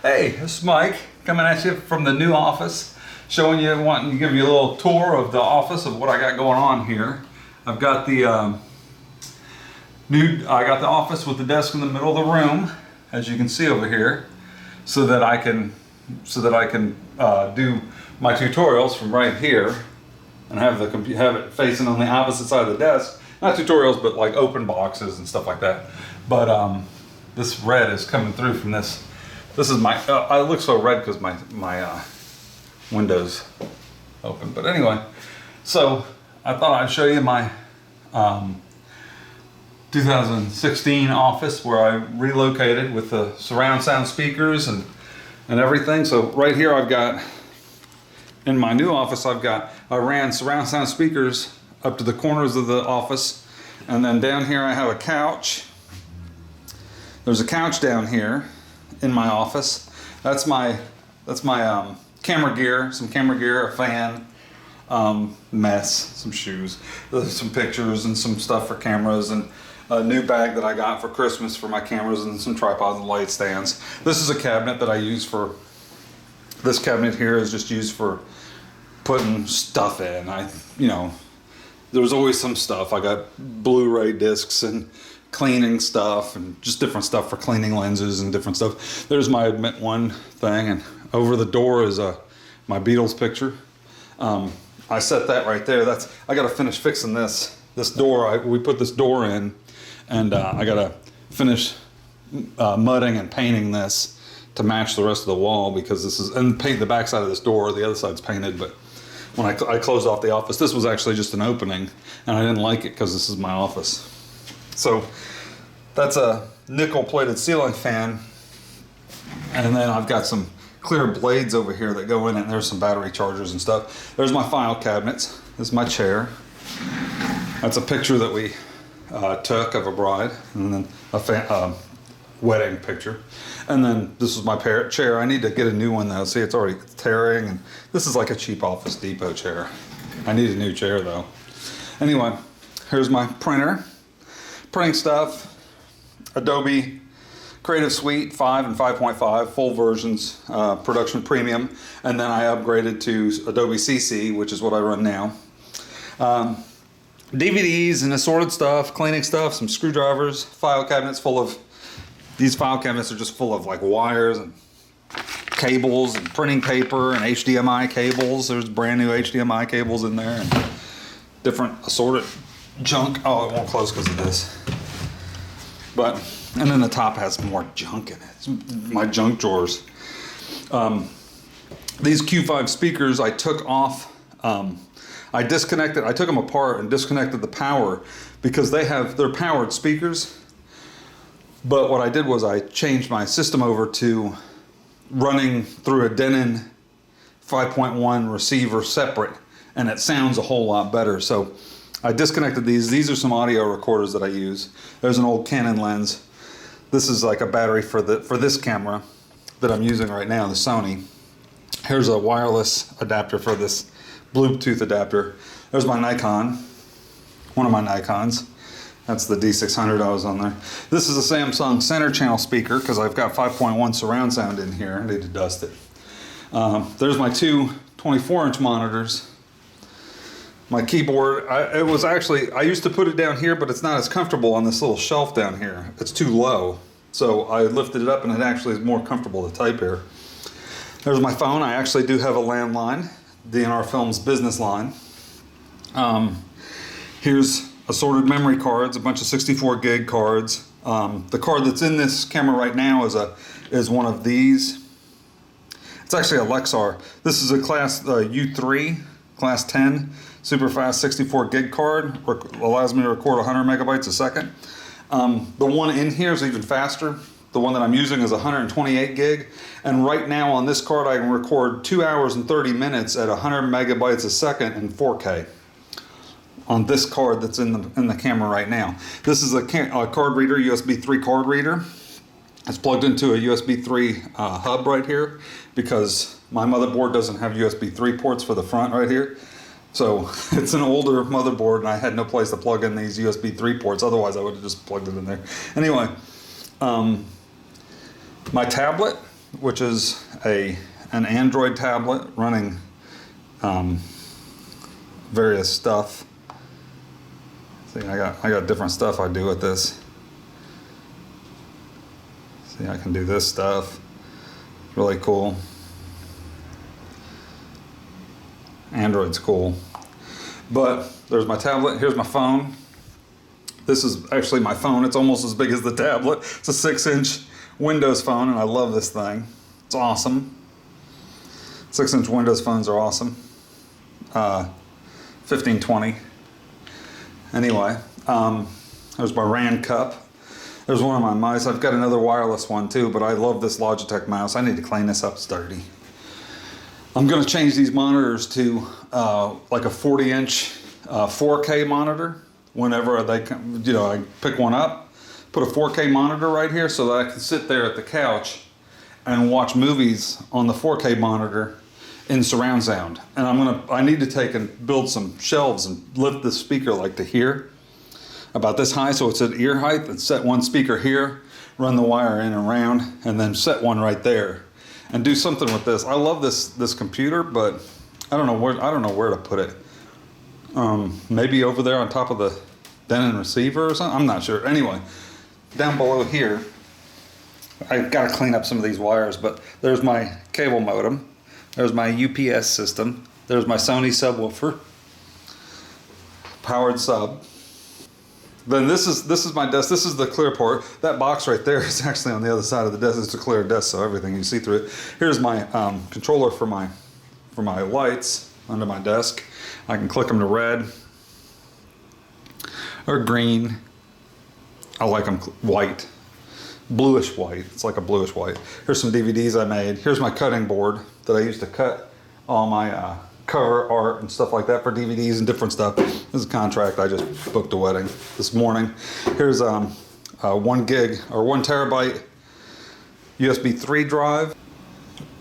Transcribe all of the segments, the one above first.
Hey, this is Mike coming at you from the new office, wanting to give you a little tour of the office of what I got going on here. I've got the I got the office with the desk in the middle of the room, as you can see over here, so that I can do my tutorials from right here and have it facing on the opposite side of the desk. Not tutorials, but like open boxes and stuff like that. But this red is coming through from this. This is my, I look so red because my window's open. But anyway, so I thought I'd show you my 2016 office where I relocated with the surround sound speakers and everything. So right here I've got, in my new office, I ran surround sound speakers up to the corners of the office. And then down here I have a couch. There's a couch down here in my office. That's my camera gear, some camera gear, a fan, mess, some shoes, some pictures and some stuff for cameras, and a new bag that I got for Christmas for my cameras, and some tripods and light stands. This is a cabinet that I use for, this cabinet here is just used for putting stuff in. There's always some stuff. I got Blu-ray discs and cleaning stuff and just different stuff for cleaning lenses and different stuff. There's my Admit One thing, and over the door is my Beatles picture. I set that right there. I got to finish fixing this door. We put this door in, and I got to finish mudding and painting this to match the rest of the wall, because and paint the back side of this door. The other side's painted, but when I closed off the office, this was actually just an opening, and I didn't like it because this is my office. So that's a nickel-plated ceiling fan, and then I've got some clear blades over here that go in it, and there's some battery chargers and stuff. There's my file cabinets. This is my chair. That's a picture that we took of a bride, and then a wedding picture. And then this is my chair. I need to get a new one though. See, it's already tearing, and this is like a cheap Office Depot chair. I need a new chair though. Anyway, here's my printer. Printing stuff, Adobe Creative Suite 5 and 5.5, full versions, production premium, and then I upgraded to Adobe CC, which is what I run now. DVDs and assorted stuff, cleaning stuff, some screwdrivers, file cabinets full of, these file cabinets are just full of like wires and cables and printing paper and HDMI cables. There's brand new HDMI cables in there and different assorted junk. Oh, it won't close because of this. And then the top has more junk in it. It's my junk drawers. These Q5 speakers I took off. I took them apart and disconnected the power, because they're powered speakers. But what I did was I changed my system over to running through a Denon 5.1 receiver separate, and it sounds a whole lot better. So I disconnected these. These are some audio recorders that I use. There's an old Canon lens. This is like a battery for this camera that I'm using right now, the Sony. Here's a wireless adapter for this Bluetooth adapter. There's my Nikon, one of my Nikons. That's the D600 I was on there. This is a Samsung center channel speaker, because I've got 5.1 surround sound in here. I need to dust it. There's my two 24-inch monitors. My keyboard, I used to put it down here, but it's not as comfortable on this little shelf down here. It's too low. So I lifted it up, and it actually is more comfortable to type here. There's my phone. I actually do have a landline, DNR Films business line. Here's assorted memory cards, a bunch of 64 gig cards. The card that's in this camera right now is one of these. It's actually a Lexar. This is a class U3, class 10, super fast 64 gig card. Allows me to record 100 megabytes a second. The one in here is even faster. The one that I'm using is 128 gig. And right now on this card, I can record 2 hours and 30 minutes at 100 megabytes a second in 4K. On this card that's in the camera right now. This is a card reader, USB 3 card reader. It's plugged into a USB 3 hub right here, because my motherboard doesn't have USB 3 ports for the front right here. So it's an older motherboard, and I had no place to plug in these USB 3 ports. Otherwise, I would have just plugged it in there. Anyway, my tablet which is an Android tablet running various stuff. See, I got different stuff I do with this. See, I can do this stuff. Really cool. Android's cool. But there's my tablet. Here's my phone. This is actually my phone. It's almost as big as the tablet. It's a 6-inch Windows phone, and I love this thing. It's awesome. 6-inch Windows phones are awesome. 1520. Anyway, there's my RAN cup. There's one of my mice. I've got another wireless one too, but I love this Logitech mouse. I need to clean this up. It's dirty. I'm going to change these monitors to like a 40-inch 4K monitor. Whenever they come, you know, I pick one up, put a 4K monitor right here so that I can sit there at the couch and watch movies on the 4K monitor in surround sound. And I need to take and build some shelves and lift this speaker like to here, about this high, so it's at ear height, and set one speaker here, run the wire in and around, and then set one right there, and do something with this. I love this computer, but I don't know where to put it. Maybe over there on top of the Denon receiver or something. I'm not sure. Anyway, down below here, I've got to clean up some of these wires, but there's my cable modem. There's my UPS system. There's my Sony subwoofer, powered sub. Then this is my desk. This is the clear port. That box right there is actually on the other side of the desk. It's a clear desk, so everything you see through it. Here's my controller for my lights under my desk. I can click them to red or green. I like them white, bluish white. It's like a bluish white. Here's some DVDs I made. Here's my cutting board that I used to cut all my cover art and stuff like that for DVDs and different stuff. This is a contract. I just booked a wedding this morning. Here's 1 gig or 1 terabyte USB 3 drive,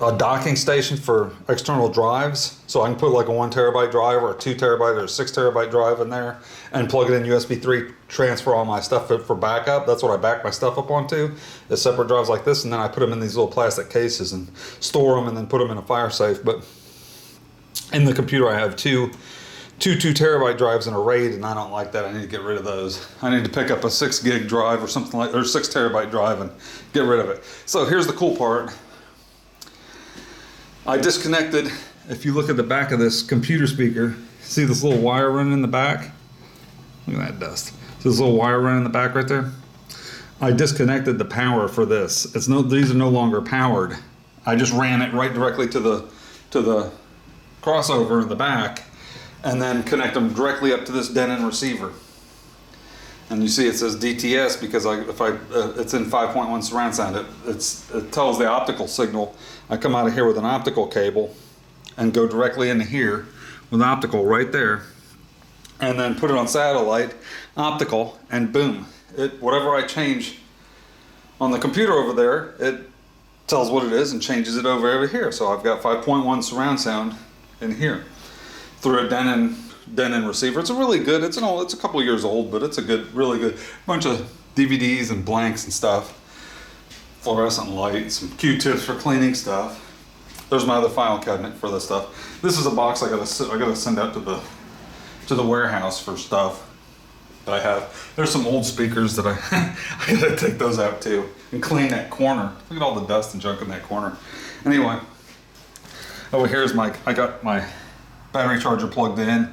a docking station for external drives. So I can put like a 1 terabyte drive or a 2 terabyte or a 6 terabyte drive in there and plug it in USB 3, transfer all my stuff for backup. That's what I back my stuff up onto, is separate drives like this, and then I put them in these little plastic cases and store them and then put them in a fire safe. But in the computer I have two 2 terabyte drives in a RAID, and I don't like that. I need to get rid of those. I need to pick up a 6 gig drive or something like, or 6 terabyte drive and get rid of it. So here's the cool part. I disconnected, if you look at the back of this computer speaker, see this little wire running in the back? Look at that dust. See this little wire running in the back right there? I disconnected the power for this. These are no longer powered. I just ran it right directly to the crossover in the back, and then connect them directly up to this Denon receiver. And you see it says DTS because it's in 5.1 surround sound. It tells the optical signal. I come out of here with an optical cable and go directly into here with optical right there, and then put it on satellite optical, and boom, whatever I change on the computer over there, it tells what it is and changes it over here. So I've got 5.1 surround sound in here through a Denon receiver. It's a really good, it's a couple of years old, but it's a good, really good bunch of DVDs and blanks and stuff. Fluorescent lights, some Q-tips for cleaning stuff. There's my other file cabinet for this stuff. This is a box I gotta send out to the warehouse for stuff that I have. There's some old speakers that I gotta take those out too and clean that corner. Look at all the dust and junk in that corner. Anyway, over here's I got my battery charger plugged in,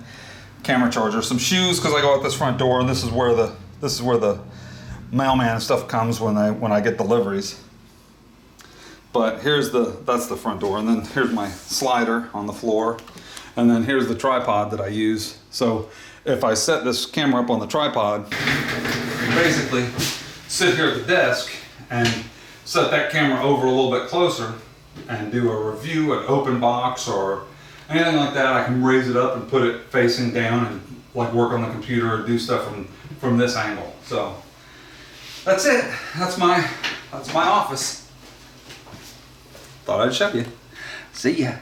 camera charger, some shoes because I go out this front door, and this is where the mailman stuff comes when I get deliveries. But that's the front door, and then here's my slider on the floor, and then here's the tripod that I use. So if I set this camera up on the tripod, I basically sit here at the desk and set that camera over a little bit closer and do a review, an open box or anything like that. I can raise it up and put it facing down and like work on the computer or do stuff from this angle. So that's it. That's my office. Thought I'd show you. See ya.